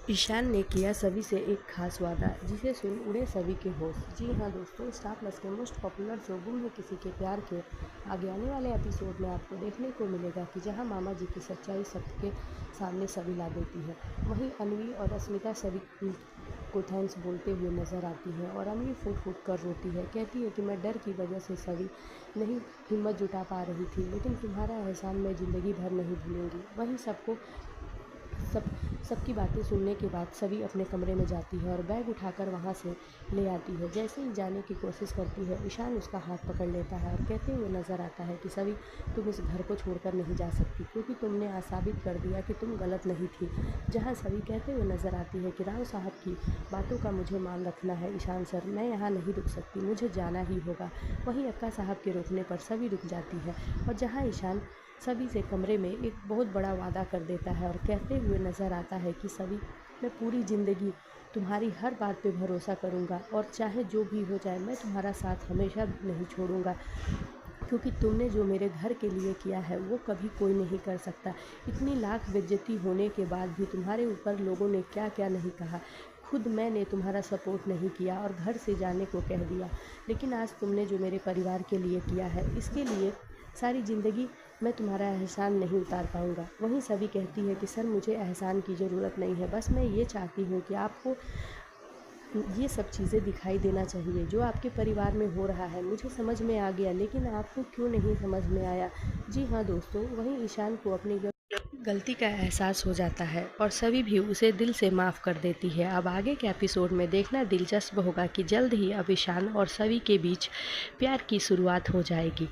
ईशान ने किया सभी से एक खास वादा, जिसे सुन उड़े सभी के होश। जी हाँ दोस्तों, स्टार प्लस के मोस्ट पॉपुलर शो गुम है किसी के प्यार के आगे आने वाले एपिसोड में आपको देखने को मिलेगा कि जहाँ मामा जी की सच्चाई सबके सामने सभी ला देती है, वहीं अनवी और अस्मिता सभी को थैंक्स बोलते हुए नजर आती है। और अनवी फूट फूट कर रोती है, कहती है कि मैं डर की वजह से सभी नहीं हिम्मत जुटा पा रही थी, लेकिन तुम्हारा एहसान मैं ज़िंदगी भर नहीं भूलूंगी। वहीं सब सबकी बातें सुनने के बाद सभी अपने कमरे में जाती है और बैग उठाकर वहाँ से ले आती है। जैसे ही जाने की कोशिश करती है, ईशान उसका हाथ पकड़ लेता है और कहते हुए नज़र आता है कि सभी, तुम इस घर को छोड़कर नहीं जा सकती, क्योंकि तुमने आज साबित कर दिया कि तुम गलत नहीं थी। जहाँ सभी कहते हुए नज़र आती है कि राव साहब की बातों का मुझे मान रखना है ईशान सर, मैं यहाँ नहीं रुक सकती, मुझे जाना ही होगा। वहीं अक्का साहब के रोकने पर सभी रुक जाती है और जहाँ ईशान सभी से कमरे में एक बहुत बड़ा वादा कर देता है और कहते हुए नज़र आता है कि सभी, मैं पूरी ज़िंदगी तुम्हारी हर बात पे भरोसा करूँगा और चाहे जो भी हो जाए मैं तुम्हारा साथ हमेशा नहीं छोड़ूंगा, क्योंकि तुमने जो मेरे घर के लिए किया है वो कभी कोई नहीं कर सकता। इतनी लाख बेइज्जती होने के बाद भी तुम्हारे ऊपर लोगों ने क्या क्या नहीं कहा, खुद मैंने तुम्हारा सपोर्ट नहीं किया और घर से जाने को कह दिया, लेकिन आज तुमने जो मेरे परिवार के लिए किया है, इसके लिए सारी ज़िंदगी मैं तुम्हारा एहसान नहीं उतार पाऊँगा। वहीं सभी कहती है कि सर, मुझे एहसान की ज़रूरत नहीं है, बस मैं ये चाहती हूँ कि आपको ये सब चीज़ें दिखाई देना चाहिए जो आपके परिवार में हो रहा है। मुझे समझ में आ गया, लेकिन आपको क्यों नहीं समझ में आया। जी हाँ दोस्तों, वहीं ईशान को अपनी गलती का एहसास हो जाता है और सभी भी उसे दिल से माफ़ कर देती है। अब आगे के एपिसोड में देखना दिलचस्प होगा कि जल्द ही अब ईशान और सभी के बीच प्यार की शुरुआत हो जाएगी।